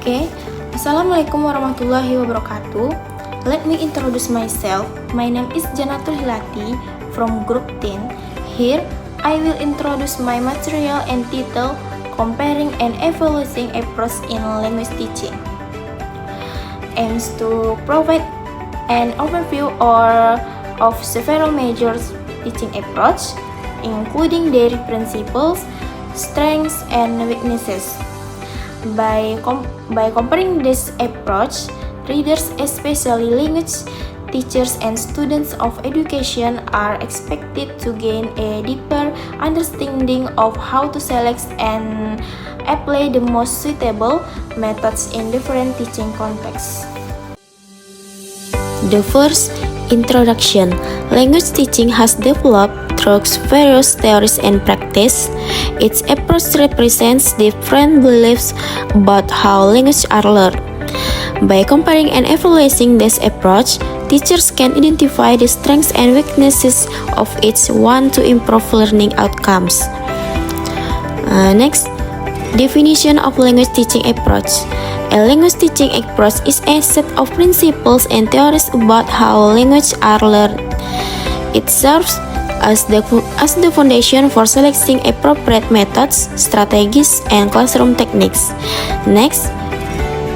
Okay, Assalamualaikum warahmatullahi wabarakatuh. Let me introduce myself. My name is Janatul Hilati from Group 10. Here, I will introduce my material and title Comparing and Evaluating Approach in Language Teaching. Aims to provide an overview of several major teaching approach, including their principles, strengths, and weaknesses. By comparing this approach, readers, especially language teachers and students of education, are expected to gain a deeper understanding of how to select and apply the most suitable methods in different teaching contexts. The first, introduction. Language teaching has developed through various theories and practice. Its approach represents different beliefs about how languages are learned. By comparing and evaluating this approach, teachers can identify the strengths and weaknesses of each one to improve learning outcomes. Next, definition of language teaching approach. A language teaching approach is a set of principles and theories about how languages are learned. It serves as the foundation for selecting appropriate methods, strategies, and classroom techniques. Next,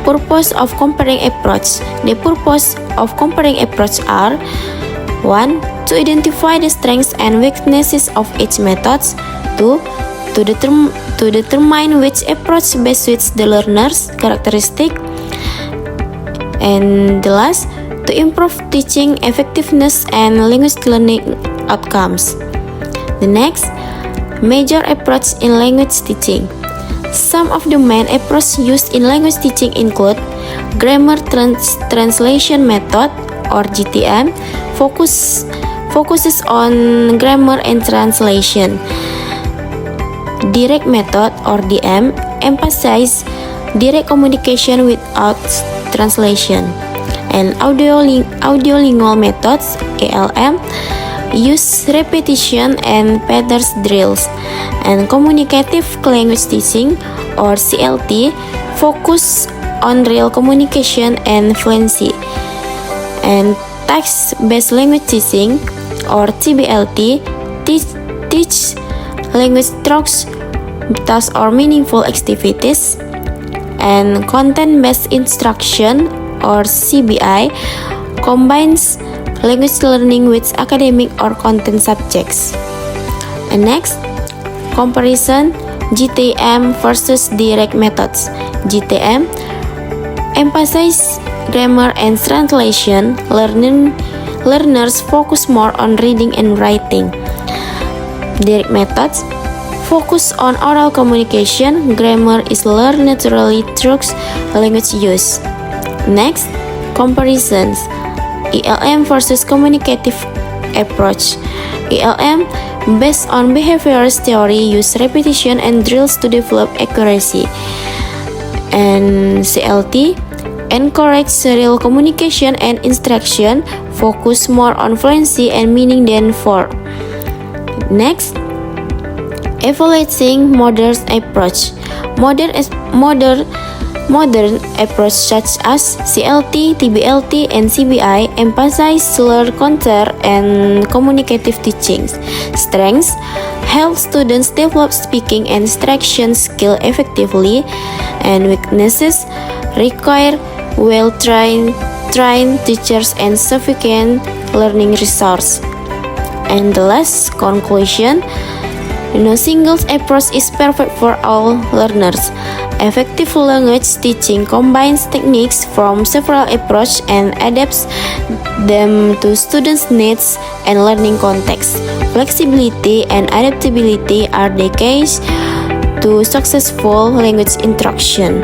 purpose of comparing approach. The purpose of comparing approach are 1. To identify the strengths and weaknesses of each method. 2. To determine which approach best suits the learner's characteristic. And the last, to improve teaching effectiveness and language learning outcomes. The next, major approach in language teaching. Some of the main approaches used in language teaching include grammar translation method or GTM, focuses on grammar and translation. Direct method or DM emphasize direct communication without translation. And audiolingual methods ALM use repetition and pattern drills. And communicative language teaching or CLT focus on real communication and fluency. And text-based language teaching or TBLT teach language through tasks or meaningful activities. And content-based instruction or CBI combines language learning with academic or content subjects. And next, comparison GTM versus direct methods. GTM emphasize grammar and translation. Learners focus more on reading and writing. Direct methods focus on oral communication. Grammar is learned naturally through language use. Next, comparisons ELM versus communicative approach. ELM, based on behaviorist theory, use repetition and drills to develop accuracy. And CLT, encourage real communication and instruction, focus more on fluency and meaning than form. Next, evaluating modern approach. Modern approach such as CLT, TBLT, and CBI emphasize learn content and communicative teachings. Strengths help students develop speaking and instruction skill effectively, and weaknesses require well-trained teachers and sufficient learning resource. And the last conclusion, no single approach is perfect for all learners. Effective language teaching combines techniques from several approaches and adapts them to students' needs and learning contexts. Flexibility and adaptability are the keys to successful language instruction.